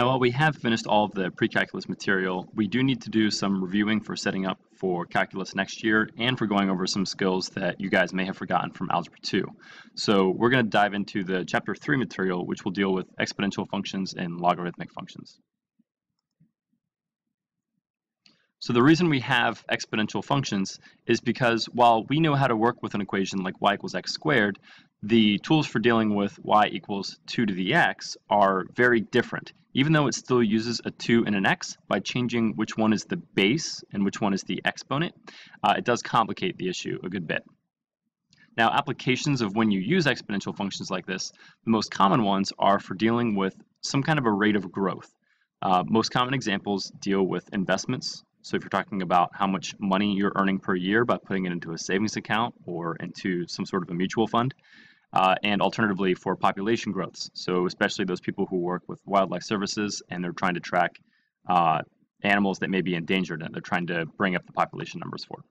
Now, while we have finished all of the pre-calculus material, we do need to do some reviewing for setting up for calculus next year and for going over some skills that you guys may have forgotten from Algebra 2. So we're going to dive into the Chapter 3 material, which will deal with exponential functions and logarithmic functions. So the reason we have exponential functions is because while we know how to work with an equation like y equals x squared, the tools for dealing with y equals 2 to the x are very different. Even though it still uses a 2 and an x, by changing which one is the base and which one is the exponent, it does complicate the issue a good bit. Now, applications of when you use exponential functions like this, the most common ones are for dealing with some kind of a rate of growth. Most common examples deal with investments. So if you're talking about how much money you're earning per year by putting it into a savings account or into some sort of a mutual fund, and alternatively for population growths. So especially those people who work with wildlife services and they're trying to track animals that may be endangered and they're trying to bring up the population numbers for.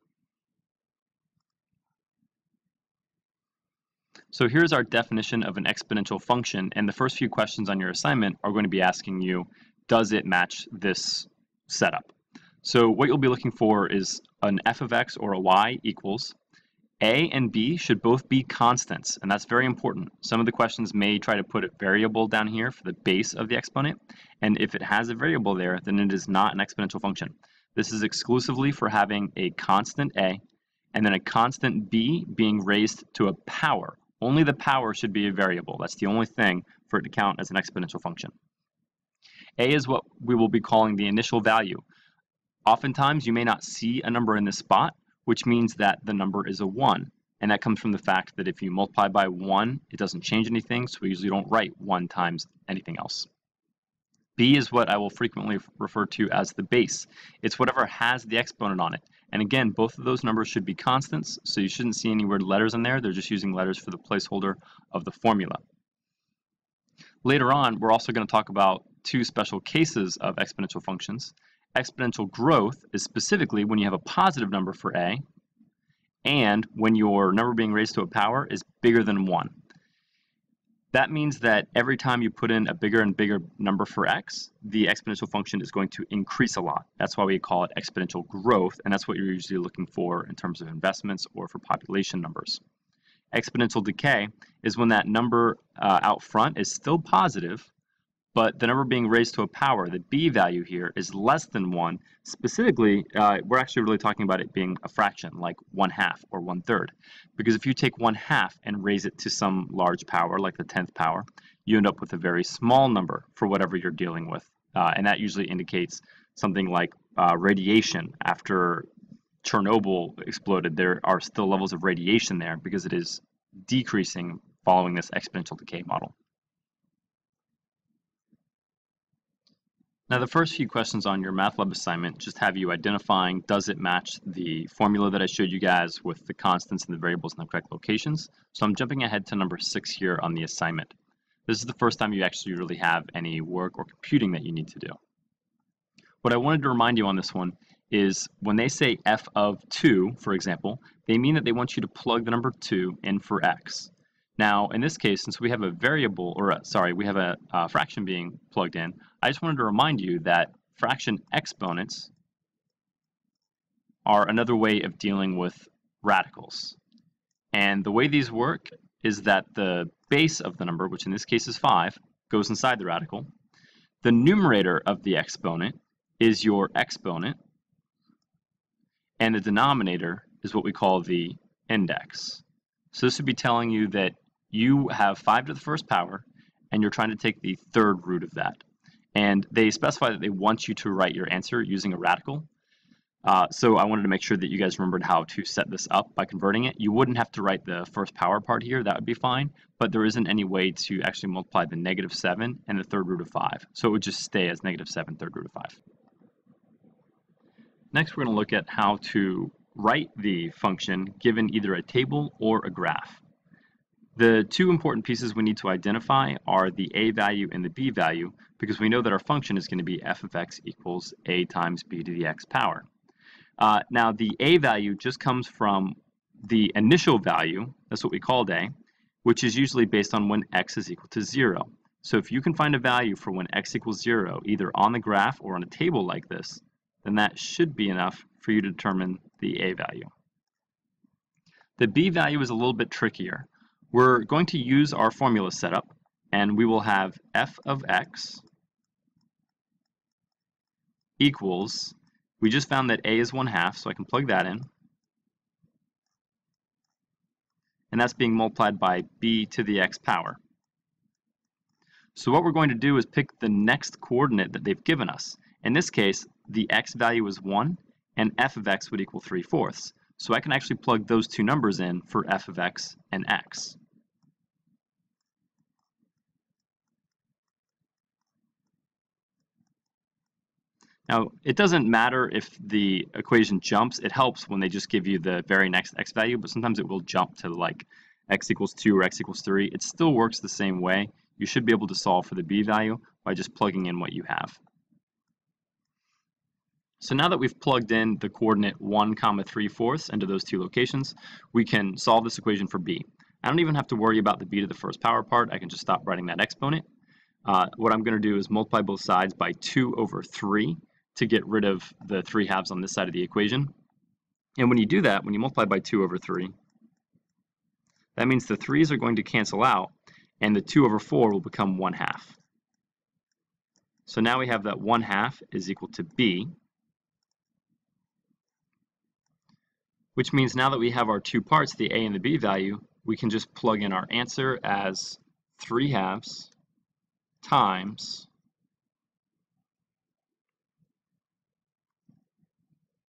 So here's our definition of an exponential function, and the first few questions on your assignment are going to be asking you, does it match this setup? So what you'll be looking for is an f of x or a y equals a and b should both be constants, and that's very important. Some of the questions may try to put a variable down here for the base of the exponent, and if it has a variable there, then it is not an exponential function. This is exclusively for having a constant a and then a constant b being raised to a power. Only the power should be a variable. That's the only thing for it to count as an exponential function. A is what we will be calling the initial value. Oftentimes, you may not see a number in this spot, which means that the number is a 1. And that comes from the fact that if you multiply by 1, it doesn't change anything, so we usually don't write 1 times anything else. B is what I will frequently refer to as the base. It's whatever has the exponent on it. And again, both of those numbers should be constants, so you shouldn't see any weird letters in there. They're just using letters for the placeholder of the formula. Later on, we're also going to talk about two special cases of exponential functions. Exponential growth is specifically when you have a positive number for a and when your number being raised to a power is bigger than 1. That means that every time you put in a bigger and bigger number for x, the exponential function is going to increase a lot. That's why we call it exponential growth, and that's what you're usually looking for in terms of investments or for population numbers. Exponential decay is when that number out front is still positive, but the number being raised to a power, the b value here, is less than 1. Specifically, we're actually really talking about it being a fraction, like 1/2 or 1/3. Because if you take 1/2 and raise it to some large power, like the 10th power, you end up with a very small number for whatever you're dealing with. And that usually indicates something like radiation. After Chernobyl exploded, there are still levels of radiation there because it is decreasing following this exponential decay model. Now, the first few questions on your math lab assignment just have you identifying, does it match the formula that I showed you guys with the constants and the variables in the correct locations? So I'm jumping ahead to number 6 here on the assignment. This is the first time you actually really have any work or computing that you need to do. What I wanted to remind you on this one is when they say f of 2, for example, they mean that they want you to plug the number 2 in for x. Now, in this case, since we have a variable, we have a fraction being plugged in, I just wanted to remind you that fraction exponents are another way of dealing with radicals. And the way these work is that the base of the number, which in this case is 5, goes inside the radical. The numerator of the exponent is your exponent, and the denominator is what we call the index. So this would be telling you that you have 5 to the first power, and you're trying to take the third root of that. And they specify that they want you to write your answer using a radical. So I wanted to make sure that you guys remembered how to set this up by converting it. You wouldn't have to write the first power part here, that would be fine, but there isn't any way to actually multiply the -7 and the third root of 5. So it would just stay as -7 third root of 5. Next, we're going to look at how to write the function given either a table or a graph. The two important pieces we need to identify are the a value and the b value, because we know that our function is going to be f of x equals a times b to the x power. Now, the a value just comes from the initial value, that's what we called a, which is usually based on when x is equal to 0. So if you can find a value for when x equals 0, either on the graph or on a table like this, then that should be enough for you to determine the a value. The b value is a little bit trickier. We're going to use our formula setup, and we will have f of x equals, we just found that a is 1/2, so I can plug that in. And that's being multiplied by b to the x power. So what we're going to do is pick the next coordinate that they've given us. In this case, the x value is 1, and f of x would equal 3/4. So I can actually plug those two numbers in for f of x and x. Now, it doesn't matter if the equation jumps. It helps when they just give you the very next x value, but sometimes it will jump to like x equals 2 or x equals 3. It still works the same way. You should be able to solve for the b value by just plugging in what you have. So now that we've plugged in the coordinate 1, 3/4 into those two locations, we can solve this equation for b. I don't even have to worry about the b to the first power part. I can just stop writing that exponent. What I'm going to do is multiply both sides by 2/3 to get rid of the 3/2 on this side of the equation. And when you do that, when you multiply by 2/3, that means the 3's are going to cancel out, and the 2/4 will become 1/2. So now we have that 1/2 is equal to b, which means now that we have our two parts, the a and the b value, we can just plug in our answer as 3/2 times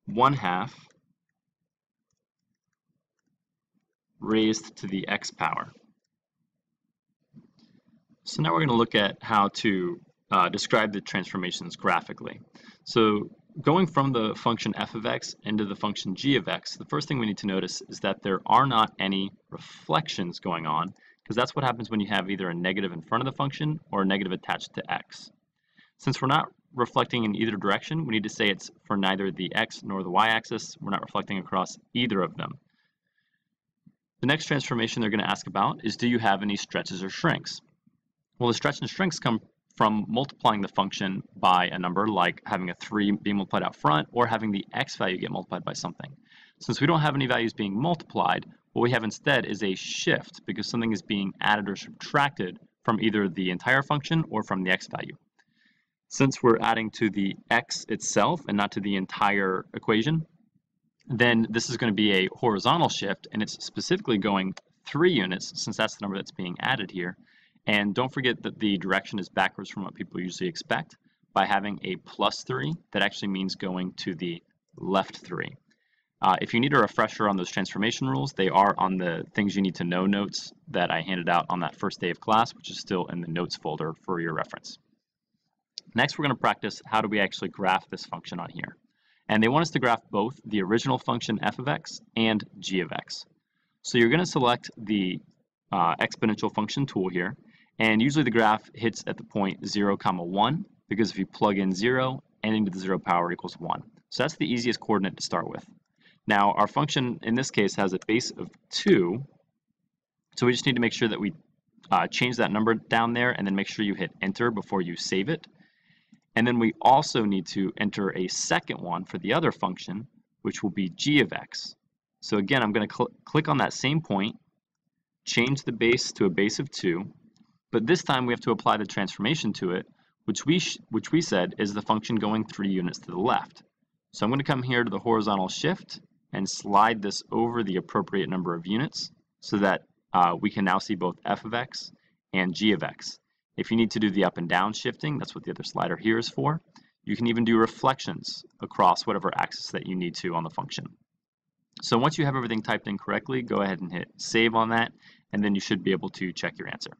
1/2 raised to the x power. So now we're going to look at how to describe the transformations graphically. So going from the function f of x into the function g of x, the first thing we need to notice is that there are not any reflections going on, because that's what happens when you have either a negative in front of the function or a negative attached to x. Since we're not reflecting in either direction, we need to say it's for neither the x nor the y-axis. We're not reflecting across either of them. The next transformation they're going to ask about is, do you have any stretches or shrinks? Well, the stretch and shrinks come from multiplying the function by a number, like having a 3 being multiplied out front, or having the x value get multiplied by something. Since we don't have any values being multiplied, what we have instead is a shift, because something is being added or subtracted from either the entire function or from the x value. Since we're adding to the x itself and not to the entire equation, then this is going to be a horizontal shift, and it's specifically going 3 units, since that's the number that's being added here. And don't forget that the direction is backwards from what people usually expect. By having a +3, that actually means going to the left 3. If you need a refresher on those transformation rules, they are on the things you need to know notes that I handed out on that first day of class, which is still in the notes folder for your reference. Next, we're going to practice how do we actually graph this function on here. And they want us to graph both the original function f of x and g of x. So you're going to select the exponential function tool here, and usually the graph hits at the point 0, 1, because if you plug in 0, n to the 0 power equals 1. So that's the easiest coordinate to start with. Now our function in this case has a base of 2, so we just need to make sure that we change that number down there, and then make sure you hit enter before you save it. And then we also need to enter a second one for the other function, which will be g of x. So again, I'm going to click on that same point, change the base to a base of 2, but this time we have to apply the transformation to it, which we said is the function going 3 units to the left. So I'm going to come here to the horizontal shift and slide this over the appropriate number of units so that we can now see both f of x and g of x. If you need to do the up and down shifting, that's what the other slider here is for. You can even do reflections across whatever axis that you need to on the function. So once you have everything typed in correctly, go ahead and hit save on that, and then you should be able to check your answer.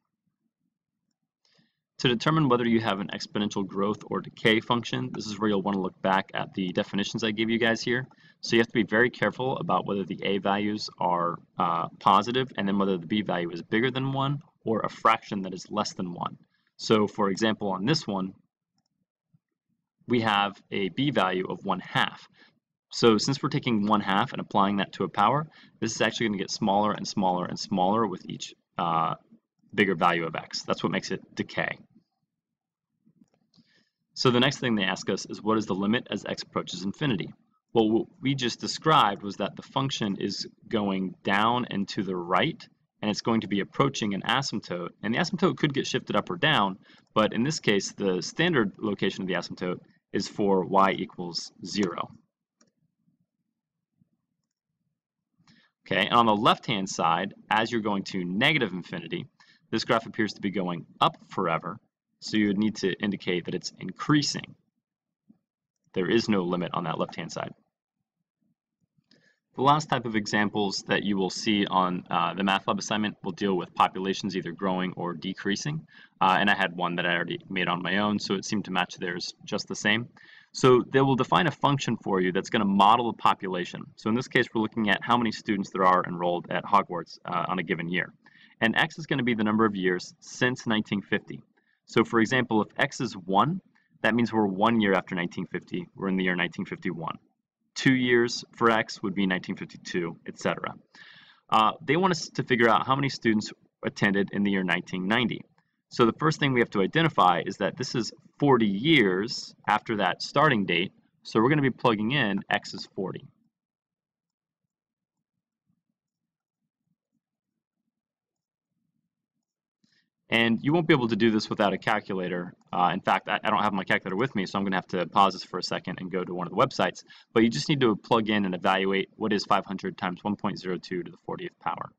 To determine whether you have an exponential growth or decay function, this is where you'll want to look back at the definitions I gave you guys here. So you have to be very careful about whether the a values are positive, and then whether the b value is bigger than 1 or a fraction that is less than 1. So for example, on this one, we have a b value of 1/2. So since we're taking 1/2 and applying that to a power, this is actually going to get smaller and smaller and smaller with each bigger value of x. That's what makes it decay. So the next thing they ask us is, what is the limit as x approaches infinity? Well, what we just described was that the function is going down and to the right, and it's going to be approaching an asymptote, and the asymptote could get shifted up or down, but in this case, the standard location of the asymptote is for y equals 0. Okay, and on the left-hand side, as you're going to negative infinity, this graph appears to be going up forever, so you would need to indicate that it's increasing. There is no limit on that left-hand side. The last type of examples that you will see on the math lab assignment will deal with populations either growing or decreasing. And I had one that I already made on my own, so it seemed to match theirs just the same. So they will define a function for you that's going to model a population. So in this case, we're looking at how many students there are enrolled at Hogwarts on a given year. And x is going to be the number of years since 1950. So for example, if x is 1, that means we're 1 year after 1950. We're in the year 1951. 2 years for x would be 1952, etc. They want us to figure out how many students attended in the year 1990. So the first thing we have to identify is that this is 40 years after that starting date, so we're going to be plugging in x is 40. And you won't be able to do this without a calculator. In fact, I don't have my calculator with me, so I'm going to have to pause this for a second and go to one of the websites. But you just need to plug in and evaluate what is 500 times 1.02 to the 40th power.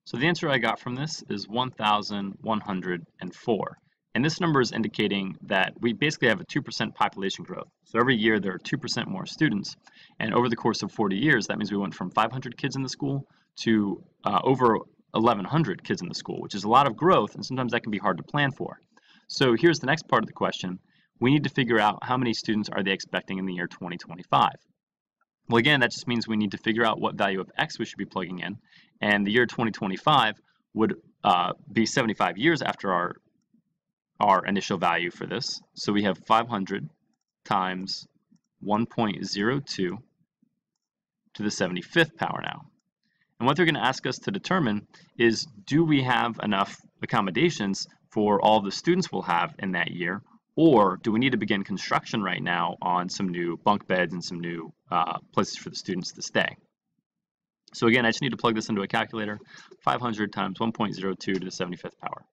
So the answer I got from this is 1,104. And this number is indicating that we basically have a 2% population growth. So every year there are 2% more students. And over the course of 40 years, that means we went from 500 kids in the school to over 1,100 kids in the school, which is a lot of growth, and sometimes that can be hard to plan for. So here's the next part of the question. We need to figure out how many students are they expecting in the year 2025. Well, again, that just means we need to figure out what value of x we should be plugging in, and the year 2025 would be 75 years after our initial value for this. So we have 500 times 1.02 to the 75th power now. And what they're going to ask us to determine is, do we have enough accommodations for all the students we'll have in that year, or do we need to begin construction right now on some new bunk beds and some new places for the students to stay? So again, I just need to plug this into a calculator, 500 times 1.02 to the 75th power.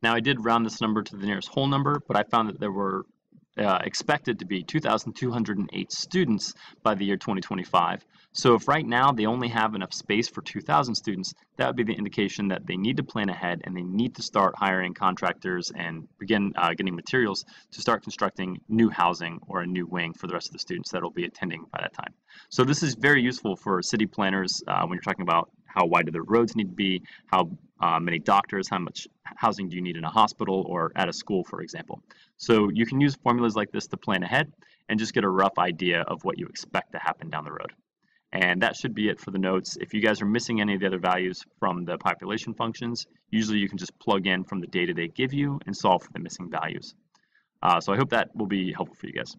Now I did round this number to the nearest whole number, but I found that there were expected to be 2,208 students by the year 2025. So if right now they only have enough space for 2,000 students, that would be the indication that they need to plan ahead and they need to start hiring contractors and begin getting materials to start constructing new housing or a new wing for the rest of the students that will be attending by that time. So this is very useful for city planners when you're talking about how wide do the roads need to be, how many doctors, how much housing do you need in a hospital or at a school, for example. So you can use formulas like this to plan ahead and just get a rough idea of what you expect to happen down the road. And that should be it for the notes. If you guys are missing any of the other values from the population functions, usually you can just plug in from the data they give you and solve for the missing values. So I hope that will be helpful for you guys.